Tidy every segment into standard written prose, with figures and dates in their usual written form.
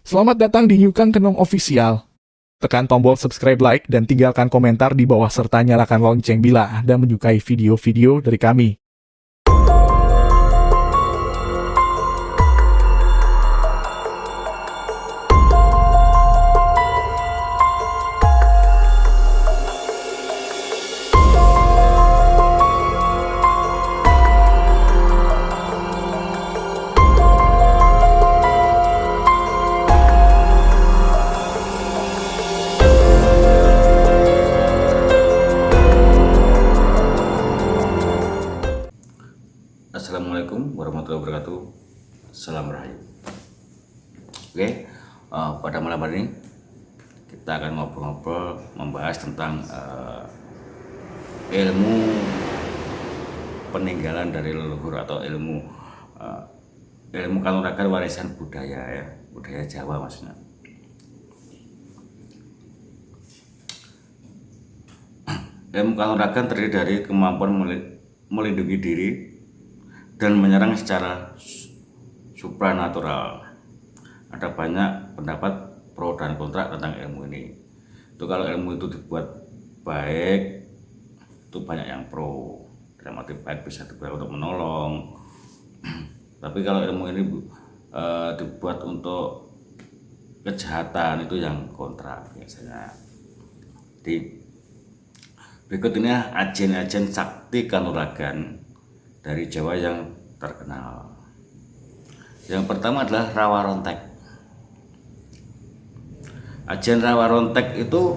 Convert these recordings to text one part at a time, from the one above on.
Selamat datang di Yukan Kenong Official. Tekan tombol subscribe, like, dan tinggalkan komentar di bawah serta nyalakan lonceng bila Anda menyukai video-video dari kami. Assalamualaikum warahmatullahi wabarakatuh. Salam Rahayu. Oke, pada malam hari ini kita akan ngobrol-ngobrol membahas tentang ilmu peninggalan dari leluhur atau ilmu kanuragan warisan budaya, ya, budaya Jawa maksudnya. Ilmu kanuragan terdiri dari kemampuan melindungi diri dan menyerang secara supranatural. Ada banyak pendapat pro dan kontra tentang ilmu ini. Itu kalau ilmu itu dibuat baik, itu banyak yang pro. Dalam arti baik bisa dibuat untuk menolong. Tapi kalau ilmu ini dibuat untuk kejahatan, itu yang kontra biasanya. Jadi berikut ini ajen-ajen sakti kanuragan dari Jawa yang terkenal. Yang pertama adalah Rawa Rontek. Ajen Rawa Rontek itu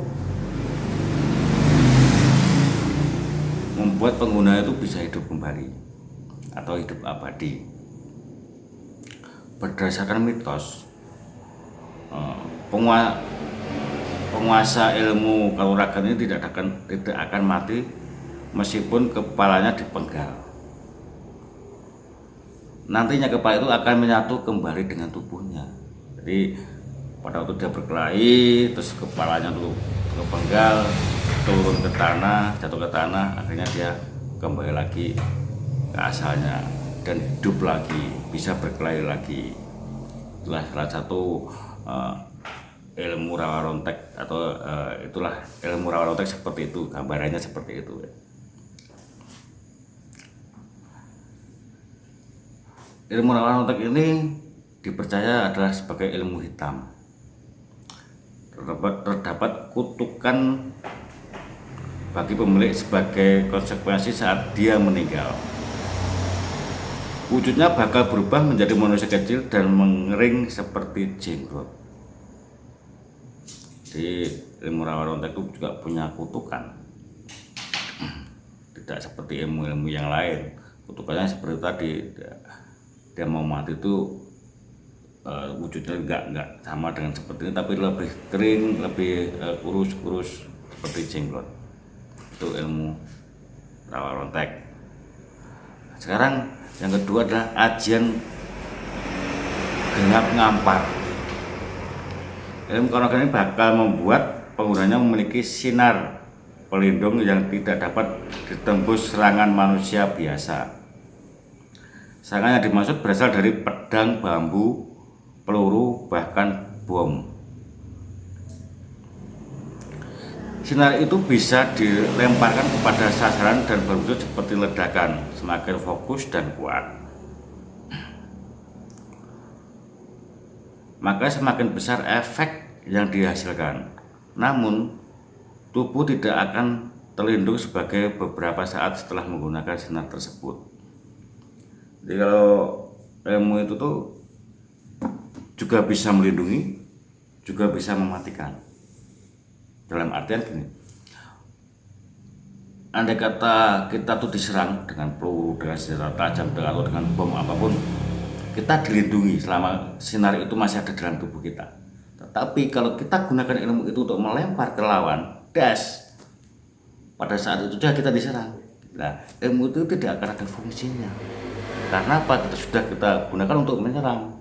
membuat pengguna itu bisa hidup kembali atau hidup abadi. Berdasarkan mitos, penguasa ilmu kanuragan ini tidak akan mati meskipun kepalanya dipenggal. Nantinya kepala itu akan menyatu kembali dengan tubuhnya. Jadi pada waktu dia berkelahi, terus kepalanya dulu kepenggal, turun ke tanah, jatuh ke tanah, akhirnya dia kembali lagi ke asalnya dan hidup lagi, bisa berkelahi lagi. Itulah salah satu ilmu Rawa Rontek, atau itulah ilmu Rawa Rontek seperti itu, gambarannya seperti itu, ya. Ilmu Rawa Rontek ini dipercaya adalah sebagai ilmu hitam. Terdapat kutukan bagi pemilik sebagai konsekuensi saat dia meninggal. Wujudnya bakal berubah menjadi manusia kecil dan mengering seperti jenggot. Di ilmu Rawa Rontek itu juga punya kutukan. Tidak seperti ilmu-ilmu yang lain. Kutukannya seperti tadi, dia mau mati itu wujudnya enggak sama dengan seperti ini, tapi lebih kering, lebih kurus seperti jenglot. Itu ilmu Rawa Rontek. Sekarang yang kedua adalah ajian Genap Ngampar. Ilmu kanuragan ini bakal membuat penggunanya memiliki sinar pelindung yang tidak dapat ditembus serangan manusia biasa. Serangan yang dimaksud berasal dari pedang, bambu, peluru, bahkan bom. Sinar itu bisa dilemparkan kepada sasaran dan berwujud seperti ledakan, semakin fokus dan kuat. Maka semakin besar efek yang dihasilkan. Namun, tubuh tidak akan terlindung sebagai beberapa saat setelah menggunakan sinar tersebut. Jadi kalau ilmu itu tuh juga bisa melindungi, juga bisa mematikan. Dalam artian gini, andai kata kita tuh diserang dengan peluru, dengan senjata tajam, atau dengan bom apapun, kita dilindungi selama sinar itu masih ada dalam tubuh kita. Tetapi kalau kita gunakan ilmu itu untuk melempar ke lawan, pada saat itu juga kita diserang. Nah, ilmu itu tidak akan ada fungsinya. Karena apa? Sudah kita gunakan untuk menyerang.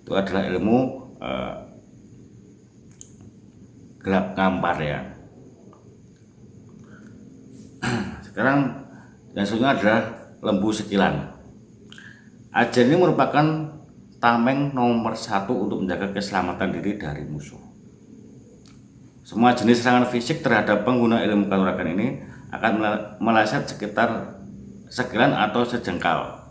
Itu adalah ilmu Genap Ngampar, ya. Sekarang yang selanjutnya adalah Lembu Sekilan. Ajen ini merupakan tameng nomor 1 untuk menjaga keselamatan diri dari musuh. Semua jenis serangan fisik terhadap pengguna ilmu kanuragan ini akan meleset sekitar sekilan atau sejengkal.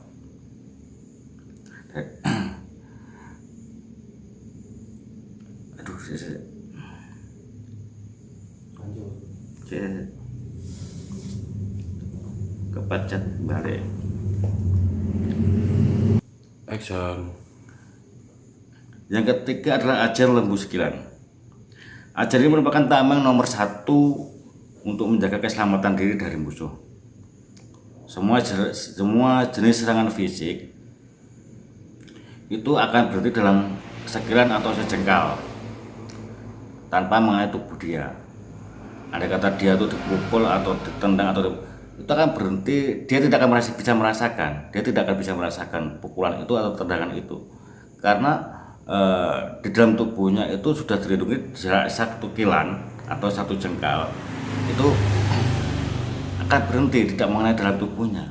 Aduh, kepacet balik. Action. Yang ketiga adalah ajar lembu sekilan. Ajar ini merupakan tameng nomor 1 untuk menjaga keselamatan diri dari musuh. Semua jenis serangan fisik itu akan berhenti dalam sekilan atau sejengkal tanpa mengenai tubuh dia. Ada kata dia itu dipukul atau ditendang atau itu akan berhenti, dia tidak akan bisa merasakan pukulan itu atau tendangan itu, karena di dalam tubuhnya itu sudah dilindungi jarak 1 kilan atau 1 jengkal, itu akan berhenti, tidak mengenai dalam tubuhnya.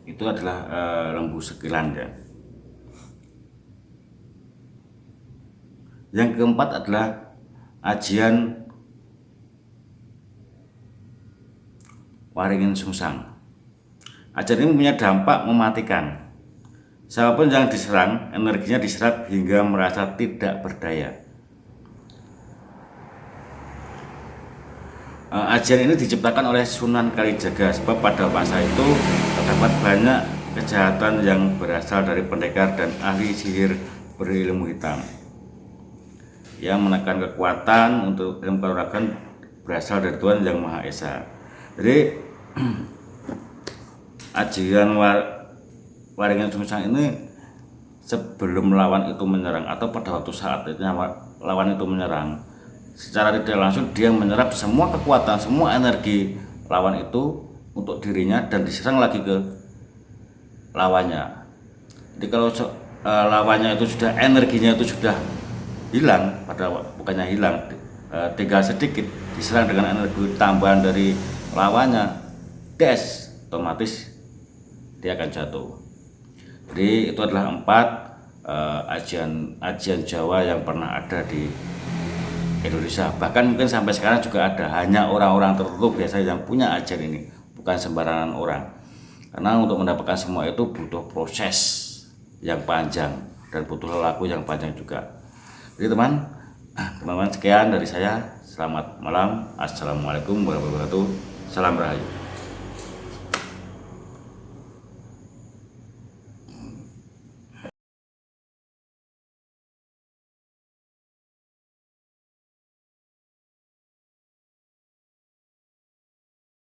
Itu adalah lembu sekilan ya. Yang keempat adalah ajian waringin sungsang. Ajian ini punya dampak mematikan. Siapapun yang diserang, energinya diserap hingga merasa tidak berdaya. Ajian ini diciptakan oleh Sunan Kalijaga, sebab pada masa itu terdapat banyak kejahatan yang berasal dari pendekar dan ahli sihir berilmu hitam yang menekan kekuatan untuk ilmu kanuragan berasal dari Tuhan Yang Maha Esa. Jadi ajian waringin sungsang ini sebelum lawan itu menyerang atau pada waktu saat lawan itu menyerang, secara tidak langsung dia menyerap semua kekuatan, semua energi lawan itu untuk dirinya dan diserang lagi ke lawannya. Jadi kalau lawannya itu sudah energinya itu sudah hilang, bukannya hilang, tinggal sedikit, diserang dengan energi tambahan dari lawannya, otomatis dia akan jatuh. Jadi itu adalah 4 ajian Jawa yang pernah ada di Indonesia. Bahkan mungkin sampai sekarang juga ada, hanya orang-orang tertentu biasanya yang punya ajian ini, bukan sembarangan orang. Karena untuk mendapatkan semua itu butuh proses yang panjang dan butuh laku yang panjang juga. Jadi teman-teman sekian dari saya. Selamat malam. Assalamualaikum warahmatullahi wabarakatuh. Salam Rahayu.